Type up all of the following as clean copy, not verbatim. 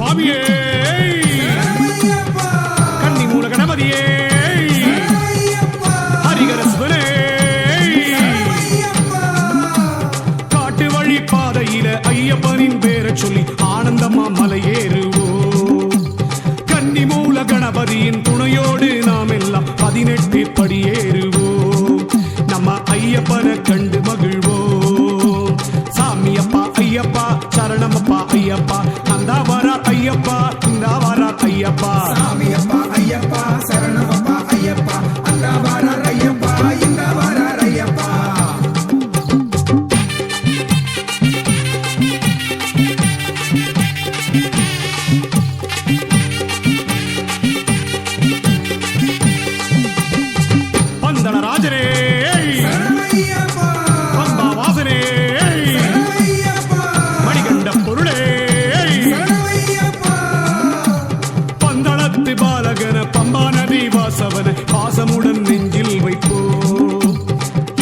சுவாமியே கன்னி மூல கணபதியே ஹரிகர சிவனே காட்டு வழி பாதையில ஐயப்பனின் பேரை சொல்லி ஆனந்தமா மலையேறுவோம். கன்னி மூல கணபதியின் துணையோடு நாம் எல்லாம் 18 படியேறுவோம். நம்ம ஐயப்பனை கண்டு மகிழ்வோம். சாமியப்பா ஐயப்பா சரணமப்பா ஐயப்பா அந்த வரார் ஐயப்பா இந்த வரார் ஐயப்பா. சாமியப்பா ஐயப்பா சரணமப்பா ஐயப்பா அந்த வரார் ஐயப்பா இந்த வரார் ஐயப்பா. பந்தளராஜரே பம்பா வாசனே மணிகண்ட பொருளே பந்தளத்து பாலகன பம்பா நதி வாசவன பாசமுடன் நெஞ்சில் வைப்போம்.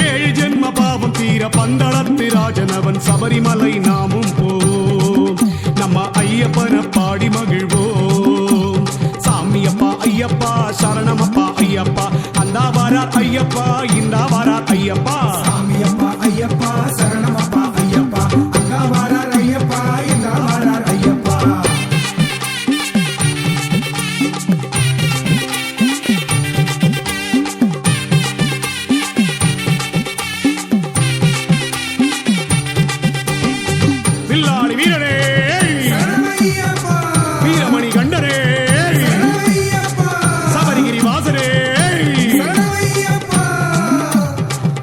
7 ஜென்ம பாவம் தீர பந்தளத்து ராஜனவன் சபரிமலை நாமும் போவோம். நம்ம ஐயப்பன பாடி மகிழ்வோம். சாமியப்பா ஐயப்பா சரணமப்பா ஐயப்பா அந்த வரார் ஐயப்பா இந்த வரார் ஐயப்பா. சாமியப்பா ஐயப்பா சரணமப்பா ஐயப்பா அந்த வரார் ஐயப்பா இந்த வரார் ஐயப்பா. வில்லாளி வீரனே வீரமணி கண்டனே சபரிகிரி வாசனே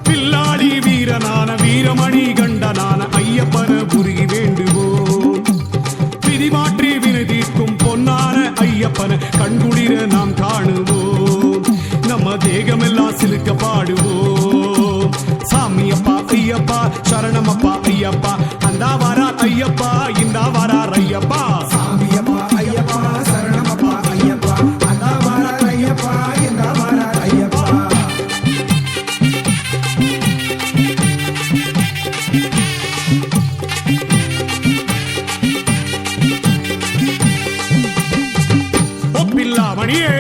வில்லாளி வீரனான வீரமணி கண்டனான ஐயப்பன புரிகி வேண்டுவோம். விதி மாற்றி வினதிக்கும் பொன்னான ஐயப்பன கண்குளிர நாம் காணுவோம். நம்ம தேகமெல்லாம் சிலுக்க பாடுவோம். சாமியப்பா ஐயப்பா சரணமப்பா ஐயப்பா அந்த வரார் ஐயப்பா இந்த வரார் ஐயப்பா. சாமியப்பா ஐயப்பா சரணமப்பா ஐயப்பா அந்த வரார் ஐயப்பா இந்த வரார் ஐயப்பா. ஒப்பில்லா மணியே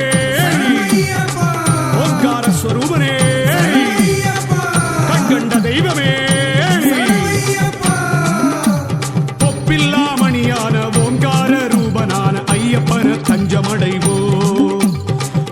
ஓங்கார ஸ்வரூபனே கண்கண்ட தெய்வமே ஒப்பில்லா மணியான ஓங்கார ரூபனான ஐயப்பன தஞ்சமடைவோம்.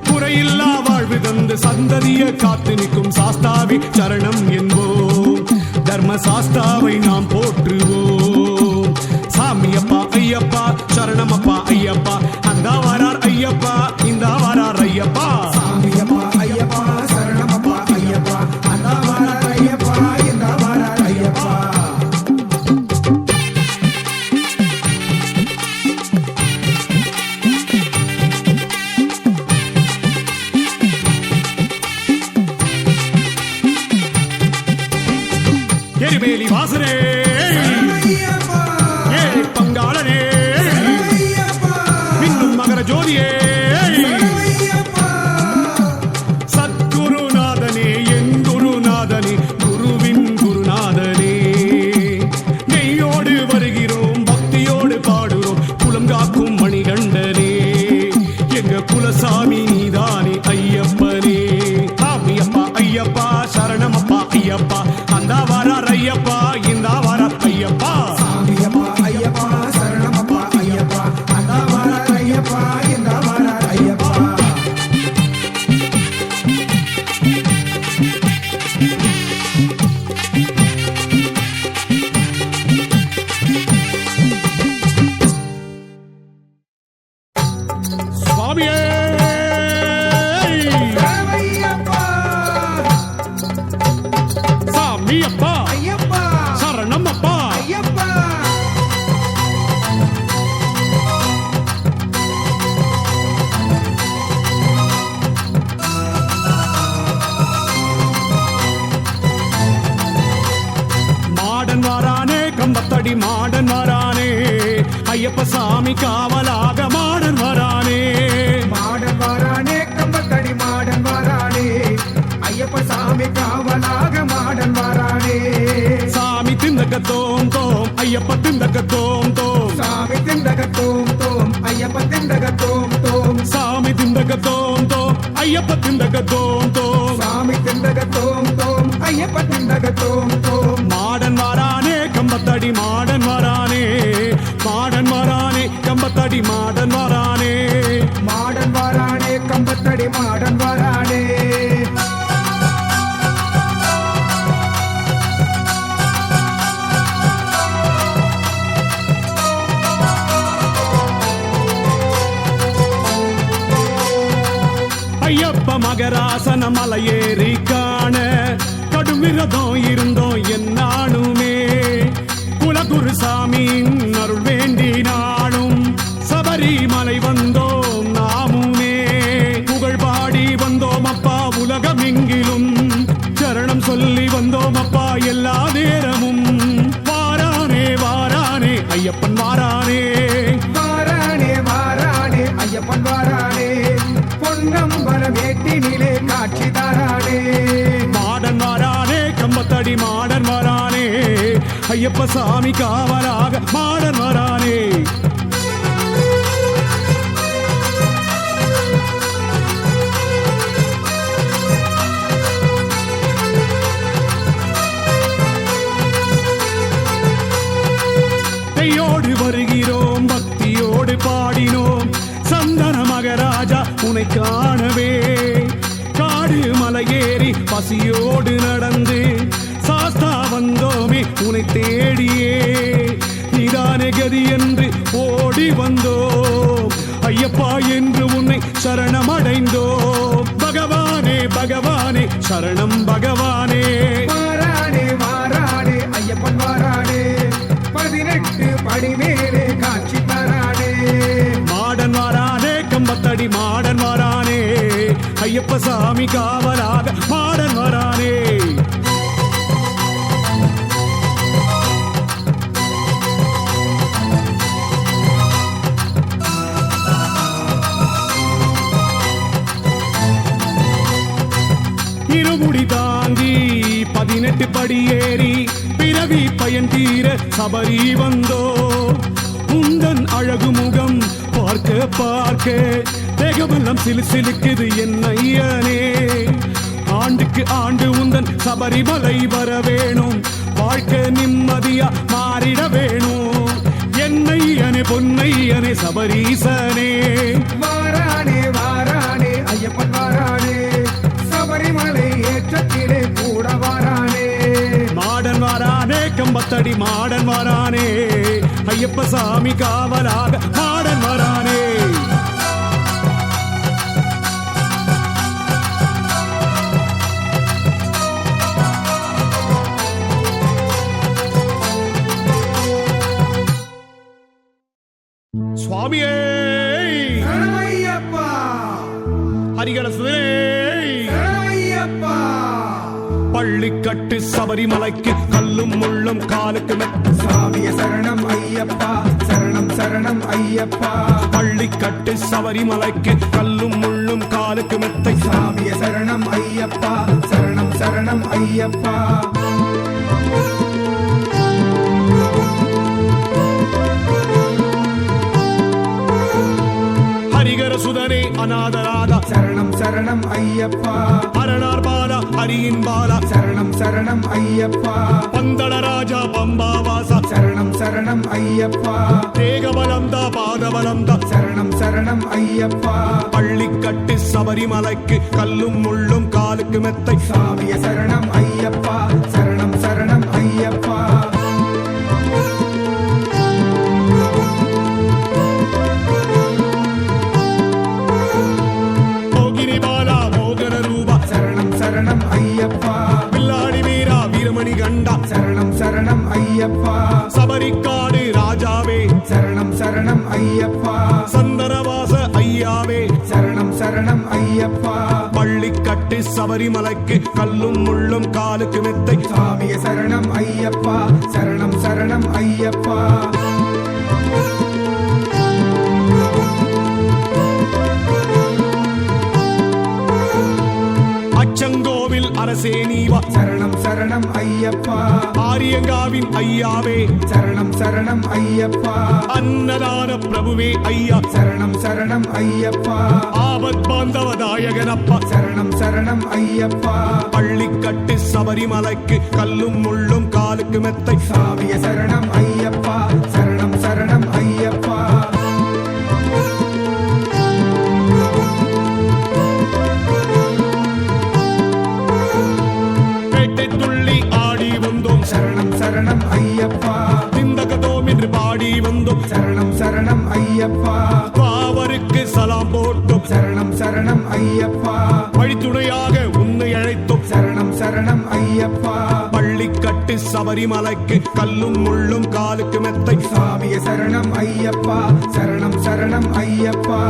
குறையில்லா வாழ்வு தந்து சந்ததிய காத்து நிற்கும் சாஸ்தாவி சரணம் என்போம். தர்ம சாஸ்தாவை நாம் போற்றுவோம். சாமியப்பா ஐயப்பா சரணமப்பா ஐயப்பா அந்த வரார் ஐயப்பா இந்த வரார் ஐயப்பா. சாமியப்பா ஐயப்பா சரணமப்பா ஐயப்பா அந்த வரார் ஐயப்பா இந்த வரார் ஐயப்பா. எரிமேலி வாசனே ஏழை பங்காளனே மின்னும் மகர ஜோதியே சத்குருநாதனே என் குருநாதனே குருவின் குருநாதனே நெய்யோடு வருகிறோம் பக்தியோடு பாடுறோம் குலம் காக்கும் மணிகண்டனே எங்க குலசாமி நீதானே ஐயப்பனே. சாமியப்பா ஐயப்பா சரணமப்பா ஐயப்பா அந்த வரார் ஐயப்பா இந்த வரார் ஐயப்பா. சாமியப்பா ஐயப்பா சரணமப்பா ஐயப்பா அந்த வரார் ஐயப்பா இந்த வரார் ஐயப்பா. சுவாமியே சாமியப்பா ஐயப்பா சரணமப்பா ஐயப்பா. மாடன் வாரானே கம்பத்தடி மாடன் வாரானே ஐயப்ப சாமி காவலாக மாடன் வரானே. மாடன் வாரானே கம்பத்தடி மாடன் வாரானே ஐயப்ப சாமி காவலாக மாடன் வாரானே. சாமி திந்தக்க தோம் தோம் ஐயப்ப திந்தக்க தோம் தோம் சாமி திண்டகத்தோம் தோம் ஐயப்ப திண்டகத்தோம் தோம் சாமி திண்டக தோம் தோம் ஐயப்ப திண்டக தோம் தோம் சாமி திண்டகத்தோம் தோம் ஐயப்ப திண்டகத்தோம் தோம் மாடன் வாரானே கம்பத்தடி மாடன் வாரானே மாடன் வாரானே கம்பத்தடி மாடன் வாரானே மாடன் வாரானே கம்பத்தடி மாடன் வாரானே ஐயப்ப மகராசன மலையேறி காண கடும் விரதம் இருந்தோம் என்னாலுமே குலகுருசாமியின் அருள் வேண்டினாலும் சபரிமலை வந்தோம் நாமுமே புகழ் பாடி வந்தோம் அப்பா உலகமெங்கிலும் சரணம் சொல்லி வந்தோம் அப்பா எல்லா நேரமும் வாரானே வாரானே ஐயப்பன் வாரானே வாரானே வாரானே ஐயப்பன் வாரானே பொன்னம்பல வேட்டினிலே காட்சி தாரானே மாடன் வாரானே கம்பத்தடி மாடன் வாரானே ஐயப்ப சாமி காவலாக மாடன் வாரானே கையோடு வருகிறோம் பக்தியோடு பாடினோம் சந்தன மகராஜா உனை காணவே காடு மலையேறி பசியோடு நடந்து சாஸ்தா வந்தோமே உனை தேடியே நிதான கதி என்று ஓடி வந்தோம் ஐயப்பா என்று உன்னை சரணமடைந்தோம் பகவானே பகவானே சரணம் பகவானே வாரானே வாரானே ஐயப்பன் வாரானே 18 படி மேலே காட்சி தரானே மாடன் வாரானே கம்பத்தடி மாடன் வாரானே ஐயப்ப சாமி காவலாக மாடன் வாரானே இருமுடி தாங்கி 18 படி ஏறி பிறவி பயன் தீர சபரி வந்தோ உந்தன் அழகு முகம் பார்க்க பார்க்க தேகமெல்லாம் சிலு சிலுக்குது என் ஐயனே ஆண்டுக்கு ஆண்டு உந்தன் சபரிமலை வர வேணும் வாழ்க்கை நிம்மதியா மாறிட வேணும் என்னையனே பொன்னையனே சபரீசனே வாரானே வாரானே ஐயப்பன் வாரானே சபரிமலை ஏற்றத்திலே கூட வாரானே மாடன் வாரானே கம்பத்தடி மாடன் வாரானே ஐயப்ப சாமி காவலாக மாடன் வாரானே சுவாமியே சரணமையப்பா ஹரிகர சுதரே சரணமையப்பா பள்ளிக்கட்டு சபரிமலைக்கு கல்லும் முள்ளும் காலுக்கு மெத்த சாமிய சரணம் ஐயப்பா சரணம் சரணம் ஐயப்பா பள்ளிக்கட்டு சபரிமலைக்கு கல்லும் முள்ளும் காலுக்கு மெத்தை சாமிய சரணம் ஐயப்பா சரணம் சரணம் ஐயப்பா ஹரிகர சுதரே அநாதராதா சரணம் சரணம் ஐயப்பா அரணார் பாலா ஹரியின் பாலா சரணம் சரணம் ஐயப்பா பந்தள ராஜா பம்பாவாசா சரணம் சரணம் ஐயப்பா தேகபலம்தா பாதபலம்தா சரணம் சரணம் ஐயப்பா பள்ளிக்கட்டு சபரிமலைக்கு கல்லும் முள்ளும் காலுக்கு மெத்தை சாமிய சரணம் ஐயப்பா சரணம் சரணம் ஐயப்பா மோகினி பாலா மோகன ரூபா சரணம் சரணம் ஐயப்பா பில்லாடி வீரா வீரமணி கண்டா சரணம் சரணம் ஐயப்பா சபரிக்காடு ராஜாவே சரணம் சரணம் ஐயப்பா சந்தனவாச ஐயாவே சரணம் சரணம் ஐயப்பா பள்ளிக்கட்டு சபரிமலைக்கு கல்லும் முள்ளும் காலுக்கு மெத்தை சாமிய சரணம் ஐயப்பா சரணம் சரணம் ஐயப்பா அச்சங்கோவில் அரசே நீவா சரணம் சரணம் ஐயப்பா ஆரியங்காவின் ஐயாவே சரணம் சரணம் ஐயப்பா அன்னதான பிரபுவே ஐயா சரணம் சரணம் ஐயப்பா ஆபத் பாந்தவதாயகனப்பா சரணம் சரணம் ஐயப்பா பள்ளிக்கட்டு சபரிமலைக்கு கல்லும் முள்ளும் காலுக்கு மெத்தை சாமிய சரணம் ஐயப்பா சரணம் சரணம் ஐயப்பா பேட்டை துள்ளி ஆடி வந்தோம் சரணம் சரணம் ஐயப்பா திந்தகதோம் என்று பாடி வந்தோம் சரணம் சரணம் ஐயப்பா பாவருக்கு சலாம் போட்டோம் சரணம் சரணம் ஐயப்பா வழித்துணையாக உன்னை அழைத்தோம் சரணம் சரணம் ஐயப்பா பள்ளிக்கட்டு சபரிமலைக்கு கல்லும் முள்ளும் காலுக்கு மெத்தை சாமிய சரணம் ஐயப்பா சரணம் சரணம் ஐயப்பா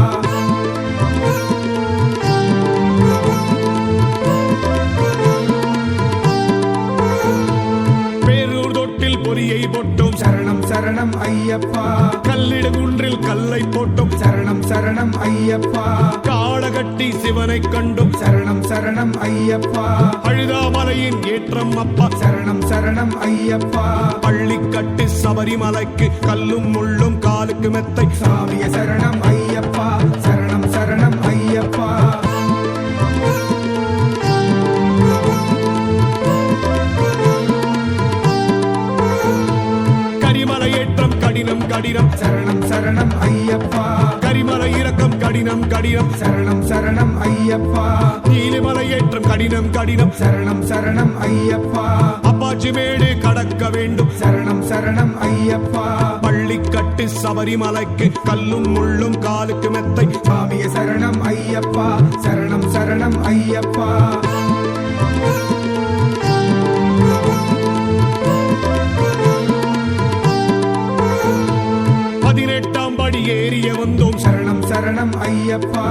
பேரூர் தொட்டில் பொறியை போட்டோம் சரணம் சரணம் ஐயப்பா கல்லிடகுன்றில் கல்லை போட்டோம் சரணம் சரணம் ஐயப்பா காளகட்டி சிவனை கண்டும் சரணம் சரணம் ஐயப்பா அழுதாமலையின் ஏற்றம் அப்பா சரணம் சரணம் ஐயப்பா பள்ளிக்கட்டு சபரிமலைக்கு கல்லும் முள்ளும் காலுக்கு மெத்தை சாமிய சரணம் ஐயப்பா சரணம் சரணம் ஐயப்பா கரிமலை ஏற்றம் கடினம் கடினம் சரணம் சரணம் ஐயப்பா கரிமலை இறக்கம் கடினம் கடினம் சரணம் சரணம் ஐயப்பா நீலிமலை ஏற்றம் கடினம் கடினம் சரணம் சரணம் ஐயப்பா அப்பாச்சி மேடு கடக்க வேண்டும் சரணம் சரணம் ஐயப்பா பள்ளிக்கட்டு சபரிமலைக்கு கல்லும் முள்ளும் காலுக்கு மெத்தை சாமிய சரணம் ஐயப்பா சரணம் சரணம் ஐயப்பா பதினெட்டாம் படி ஏறிய வந்தோம் சரணம் சரணம் ஐயப்பா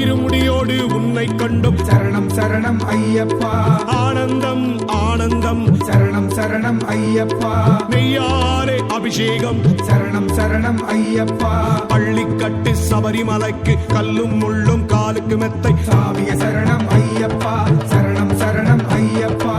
இருமுடியோடு உன்னை கண்டும் சரணம் சரணம் ஐயப்பா ஆனந்தம் ஆனந்தம் சரணம் சரணம் ஐயப்பா நெய்யாலே அபிஷேகம் சரணம் சரணம் ஐயப்பா பள்ளிக்கட்டு சபரிமலைக்கு கல்லும் முள்ளும் காலுக்கு மெத்தை சாமிய சரணம் ஐயப்பா சரணம் சரணம் ஐயப்பா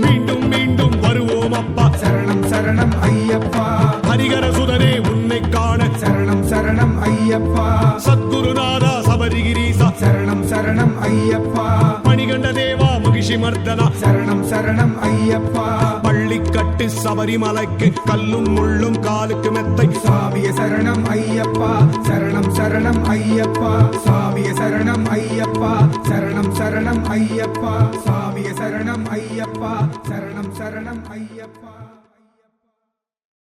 மீண்டும் மீண்டும் வருவோம் அப்பா சரணம் சரணம் ஐயப்பா ஹரிகர சுதனே உன்னை காண சரணம் சரணம் ஐயப்பா சத்குருநாதா சபரிகிரீசா சரணம் சரணம் ஐயப்பா மணிகண்ட தேவா மகிஷி மர்தனா சரணம் சரணம் ஐயப்பா பள்ளிக்கட்டு சபரிமலைக்கு கல்லும் முள்ளும் காலுக்கு மெத்தை சாமிய சரணம் ஐயப்பா சரணம் சரணம் ஐயப்பா சாமிய சரணம் ஐயப்பா சரணம் சரணம் ஐயப்பா சாமிய சரணம் ஐயப்பா சரணம் சரணம் ஐயப்பா